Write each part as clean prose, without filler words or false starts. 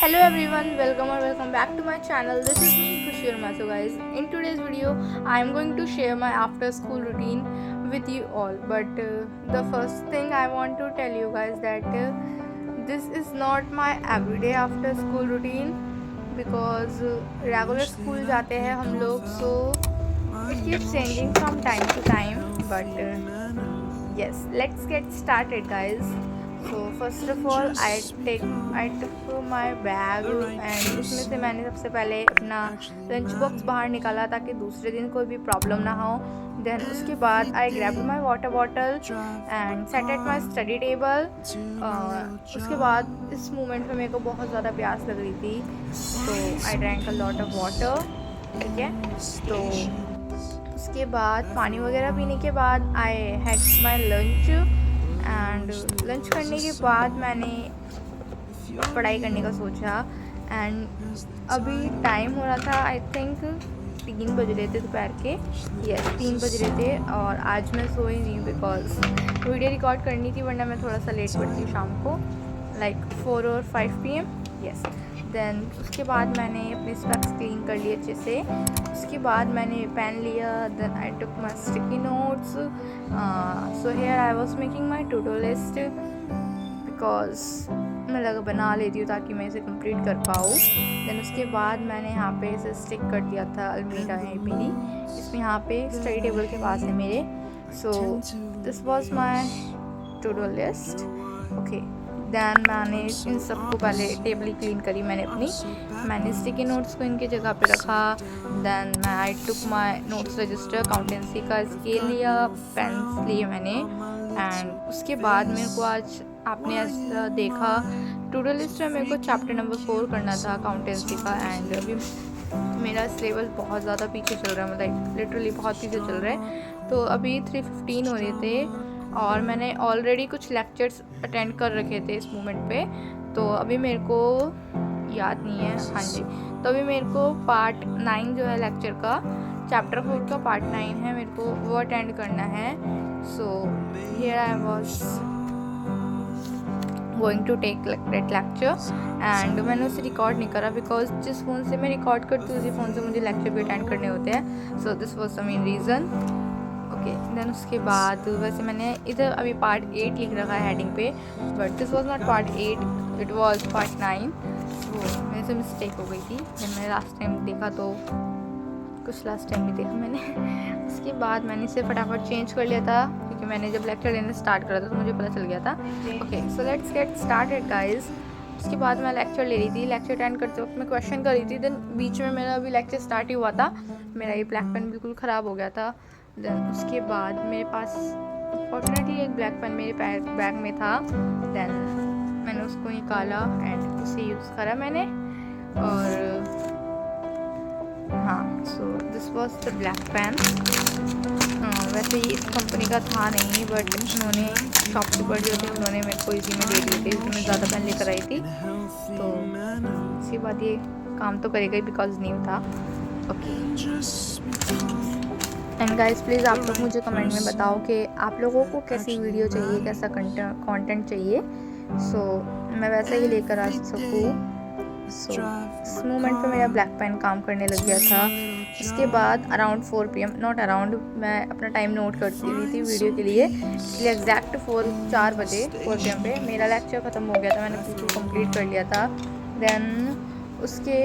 Hello everyone, welcome back to my channel. This is me Khushi Verma. So guys, in today's video I am going to share my after school routine with you all. But the first thing I want to tell you guys that this is not my everyday after school routine because regular school जाते हैं हम लोग, so it keeps changing from time to time. But yes, let's get started guys. So first of all I took my bag and उसमें से मैंने सबसे पहले अपना लंच बॉक्स बाहर निकाला ताकि दूसरे दिन कोई भी प्रॉब्लम ना हो. देन उसके बाद I grabbed my water bottle and set at my study table. उसके बाद इस मोमेंट में मेरे को बहुत ज़्यादा प्यास लग रही थी, तो I drank a lot of water. ठीक है, तो उसके बाद पानी वगैरह पीने के बाद I had my lunch and lunch करने के बाद मैंने पढ़ाई करने का सोचा. एंड अभी टाइम हो रहा था, आई थिंक 3 बज रहे थे दोपहर के. यस, 3 बज रहे थे और आज मैं सोई नहीं बिकॉज वीडियो रिकॉर्ड करनी थी, वरना मैं थोड़ा सा लेट पड़ती हूँ शाम को, लाइक 4 और 5 PM. यस, देन उसके बाद मैंने अपने स्पेक्स क्लीन कर लिए अच्छे से. उसके बाद मैंने पेन लिया. Then I took my sticky notes. So here I was making my to do list because मैं लगा बना लेती हूँ ताकि मैं इसे कंप्लीट कर पाऊँ. देन उसके बाद मैंने यहाँ पे इसे स्टिक कर दिया था अलमीरा है मेरी, इसमें यहाँ पे स्टडी टेबल के पास है मेरे. So this was my to do list. Okay, then मैंने इन सबको पहले टेबल ही क्लीन करी मैंने अपनी. मैंने स्टिकी नोट्स को इनकी जगह पे रखा. दैन मैं आई took my notes register, accountancy का स्केल लिया, पेन्स लिए मैंने. एंड उसके बाद मेरे को आज आपने ऐसा देखा टू डू लिस्ट में मेरे को चैप्टर नंबर 4 करना था अकाउंटेंसी का. एंड अभी मेरा सिलेबस बहुत ज़्यादा पीछे चल रहा है, मतलब लिटरली बहुत पीछे चल रहा है. तो अभी 3:15 हो रहे थे और मैंने ऑलरेडी कुछ लेक्चर्स अटेंड कर रखे थे इस मोमेंट पे, तो अभी मेरे को याद नहीं है. हाँ जी, तो अभी मेरे को पार्ट 9 जो है लेक्चर का, चैप्टर 4 का पार्ट 9 है, मेरे को वो अटेंड करना है. So here I was going to take that lecture and मैंने उसे रिकॉर्ड नहीं करा बिकॉज जिस फ़ोन से मैं रिकॉर्ड करती हूँ उसी फ़ोन से मुझे लेक्चर भी अटेंड करने होते हैं. So this was the main reason. Okay, then उसके बाद वैसे मैंने इधर अभी पार्ट 8 लिख रखा है हेडिंग पे, but this was not part 8, it was part 9. तो मेरे से मिस्टेक हो गई थी. जब मैंने लास्ट टाइम देखा तो कुछ लास्ट टाइम भी देखा मैंने. उसके बाद मैंने इसे फटाफट चेंज कर लिया था क्योंकि मैंने जब लेक्चर लेना स्टार्ट करा था तो मुझे पता चल गया था. Okay, so let's get started guys. उसके बाद मैं लेक्चर ले रही थी. लेक्चर अटेंड करते वक्त मैं क्वेश्चन कर रही थी. देन बीच में मेरा अभी लेक्चर स्टार्ट ही हुआ था, मेरा ये ब्लैक पेन बिल्कुल ख़राब हो गया था. देन उसके बाद मेरे पास फॉर्चुनेटली एक ब्लैक पेन मेरे बैग में था. देन मैंने उसको निकाला एंड उसे यूज़ करा मैंने. और हाँ, so this was the black pen. वैसे ये इस कंपनी का था नहीं, बट उन्होंने शॉपकीपर जो थे उन्होंने मेरे को इसी में दे दिए थे. इसमें ज़्यादा पेन लेकर आई थी, तो इसके बाद ये काम तो करेगा ही बिकॉज न्यू था. ओके, एंड गाइस प्लीज़ आप लोग मुझे कमेंट में बताओ कि आप लोगों को कैसी वीडियो चाहिए, कैसा कंटेंट चाहिए. सो मैं वैसा ही लेकर आ सकूँ. सो इस मोमेंट पे मेरा ब्लैक पेन काम करने लग गया था. उसके बाद अराउंड 4 PM, नॉट अराउंड, मैं अपना टाइम नोट करती हुई थी वीडियो के लिए, इसलिए एग्जैक्ट 4 बजे 4 PM पे मेरा लेक्चर ख़त्म हो गया था. मैंने बिल्कुल कंप्लीट कर लिया था. देन उसके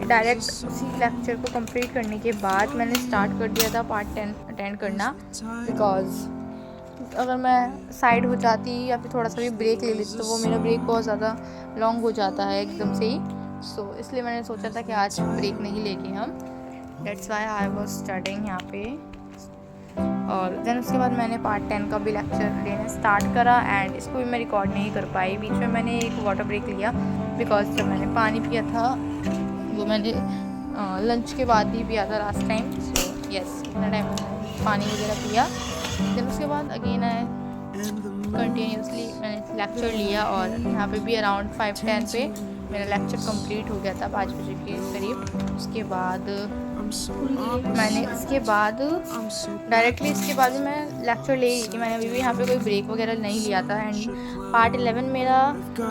डायरेक्ट उसी लेक्चर को कंप्लीट करने के बाद मैंने स्टार्ट कर दिया था पार्ट 10 अटेंड करना. बिकॉज अगर मैं साइड हो जाती या फिर थोड़ा सा भी ब्रेक ले लेती तो वो मेरा ब्रेक बहुत ज़्यादा लॉन्ग हो जाता है एकदम से ही. सो इसलिए मैंने सोचा था कि आज ब्रेक नहीं लेंगे हम. That's why I was starting यहाँ पे. और देन उसके बाद मैंने पार्ट 10 का भी लेक्चर लेना स्टार्ट करा एंड इसको भी मैं रिकॉर्ड नहीं कर पाई. बीच में मैंने एक वाटर ब्रेक लिया बिकॉज जब मैंने पानी पिया था वो मैंने लंच के बाद ही पिया था लास्ट टाइम. सो यस, इतना टाइम पानी वगैरह पिया. देन उसके बाद अगेन आई कंटिन्यूसली मैंने लेक्चर लिया और यहाँ पे भी अराउंड 5:10 पे मेरा लेक्चर कंप्लीट हो गया था 5 बजे के करीब. उसके बाद मैंने इसके बाद डायरेक्टली इसके बाद मैं लेक्चर ले रही थी। मैंने अभी भी यहाँ पे कोई ब्रेक वगैरह नहीं लिया था। एंड पार्ट 11 मेरा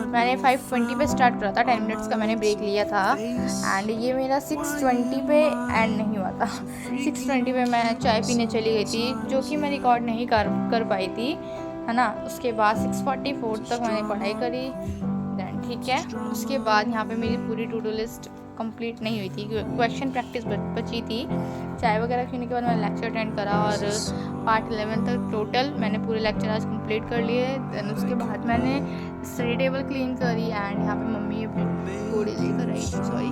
मैंने 5:20 पे स्टार्ट करा था, 10 मिनट्स का मैंने ब्रेक लिया था। एंड ये मेरा 6:20 पे एंड नहीं हुआ था। 6:20 पे मैं चाय पीने चली गई थी, जो कि मैं रिकॉर्ड नहीं कर पाई थी, है ना। उसके बाद 6:44 तक मैंने पढ़ाई करी, दैन ठीक है। उसके बाद यहाँ पे मेरी पूरी टू डू लिस्ट कंप्लीट नहीं हुई थी, क्वेश्चन प्रैक्टिस बची थी। चाय वगैरह पीने के बाद मैंने लेक्चर अटेंड करा और पार्ट 11 तक टोटल मैंने पूरे लेक्चर आज कंप्लीट कर लिए। दैन उसके बाद मैंने स्टडी टेबल क्लीन करी एंड यहाँ पे मम्मी पकौड़े लेकर आई थी, सॉरी।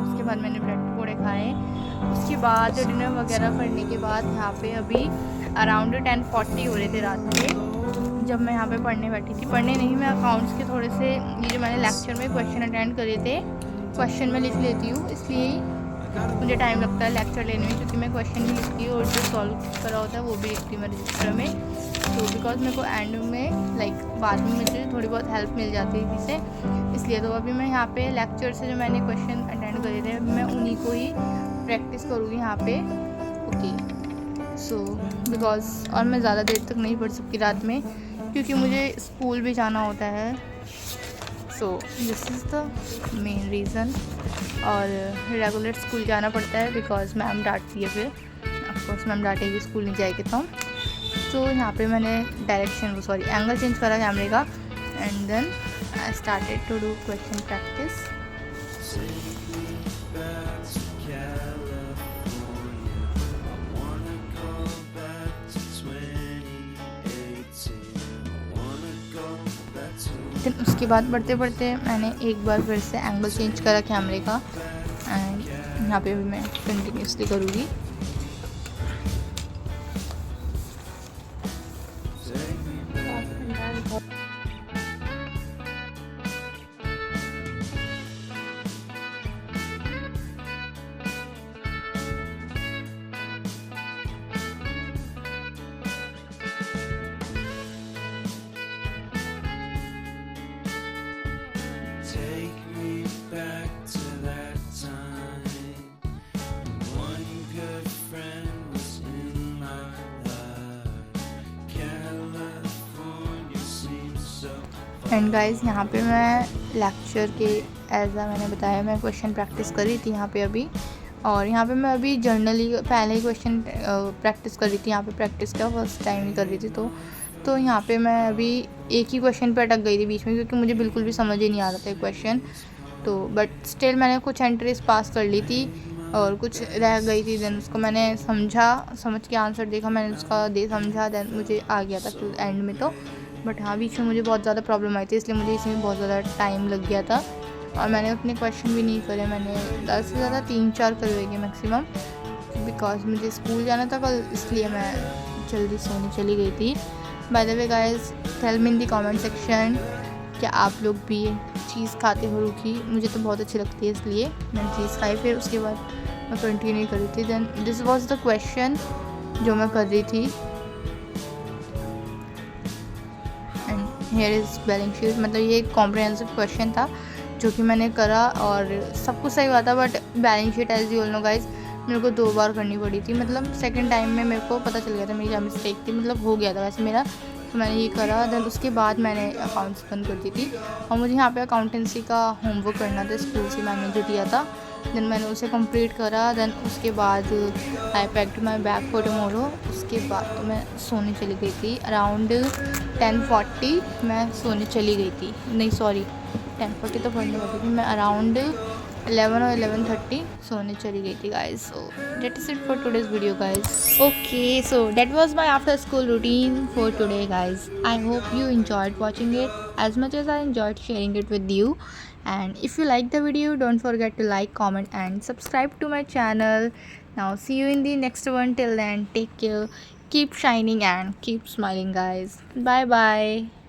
उसके बाद मैंने ब्रेड पकौड़े खाए। उसके बाद डिनर वगैरह करने के बाद यहाँ पे अभी अराउंड 10:40 हो रहे थे रात के, जब मैं यहाँ पे पढ़ने बैठी थी। पढ़ने नहीं, मैं अकाउंट्स के थोड़े से ये जो मैंने लेक्चर में क्वेश्चन अटेंड करे थे, क्वेश्चन में लिख लेती हूँ, इसलिए मुझे टाइम लगता है लेक्चर लेने में, क्योंकि मैं क्वेश्चन भी लिखती हूँ और जो सॉल्व करा होता है वो भी लिखती हूँ मैं रजिस्टर में। तो बिकॉज मेरे को एंड में लाइक बाद में मुझे थोड़ी बहुत हेल्प मिल जाती है इसी से, इसलिए। तो अभी मैं यहाँ पे लेक्चर से जो मैंने क्वेश्चन अटेंड करे थे, मैं उन्हीं को ही प्रैक्टिस करूँगी यहाँ पे। ओके, सो बिकॉज और मैं ज़्यादा देर तक नहीं पढ़ सकती रात में, क्योंकि मुझे स्कूल भी जाना होता है। So this is the main reason. और रेगुलर स्कूल जाना पड़ता है बिकॉज मैम डांटती है, फिर ऑफकोर्स मैम डांटेगी, स्कूल नहीं जाएगी तो यहाँ पे मैंने एंगल चेंज करा कैमरे का। And then I started to do question practice. फिर उसके बाद पढ़ते पढ़ते मैंने एक बार फिर से एंगल चेंज करा कैमरे का एंड यहाँ पे भी मैं कंटिन्यूसली करूँगी। एंड गाइस यहाँ पे मैं लेक्चर के मैंने बताया, मैं क्वेश्चन प्रैक्टिस कर रही थी यहाँ पे अभी। और यहाँ पे मैं अभी जर्नली पहले ही क्वेश्चन प्रैक्टिस कर रही थी, यहाँ पे प्रैक्टिस का फर्स्ट टाइम ही कर रही थी। तो यहाँ पे मैं अभी एक ही क्वेश्चन पे अटक गई थी बीच में, क्योंकि मुझे बिल्कुल भी समझ ही नहीं आ रहा था क्वेश्चन। तो बट स्टिल मैंने कुछ एंट्रीज पास कर ली थी और कुछ रह गई थी। देन उसको मैंने समझ के आंसर देखा, मैंने उसका समझा, देन मुझे आ गया था टू एंड में। तो बट हाँ, बीच में मुझे बहुत ज़्यादा प्रॉब्लम आई थी, इसलिए मुझे इसमें बहुत ज़्यादा टाइम लग गया था। और मैंने अपने क्वेश्चन भी नहीं करे, मैंने ज़्यादा से ज़्यादा 3-4 करे हुए मैक्सिमम, बिकॉज मुझे स्कूल जाना था कल, इसलिए मैं जल्दी सोने चली गई थी। By the way guys, tell me in the comment section, क्या आप लोग भी ये चीज़ खाते हो रूखी? मुझे तो बहुत अच्छी लगती है, इसलिए मैंने चीज़ खाई। फिर उसके बाद मैं कंटिन्यू करी थी। Then this was the question जो मैं कर रही थी। And here is balance sheet, मतलब ये एक कॉम्प्रिहेंसिव क्वेश्चन था जो कि मैंने करा और सब कुछ सही हुआ था। But balance sheet as you all know guys, मेरे को 2 बार करनी पड़ी थी। मतलब सेकंड टाइम में मेरे को पता चल गया था मेरी क्या मिस्टेक थी, मतलब हो गया था वैसे मेरा। तो मैंने ये करा। देन उसके बाद मैंने अकाउंट्स बंद कर दी थी और मुझे यहाँ पे अकाउंटेंसी का होमवर्क करना था, स्कूल से मैंने जो दिया था। देन मैंने उसे कंप्लीट करा। देन उसके बाद I packed my bag for tomorrow. उसके बाद तो मैं सोने चली गई थी। अराउंड 10:40 मैं सोने चली गई थी, नहीं सॉरी 10:40 तो पढ़ने लगी थी मैं। अराउंड 11 और 11:30 सोने चली गई थी guys. So that is it for today's video guys. Okay, so that was my after school routine for today guys. I hope you enjoyed watching it as much as I enjoyed sharing it with you. And if you like the video, don't forget to like, comment and subscribe to my channel. Now see you in the next one. Till then, take care, keep shining and keep smiling guys. Bye bye.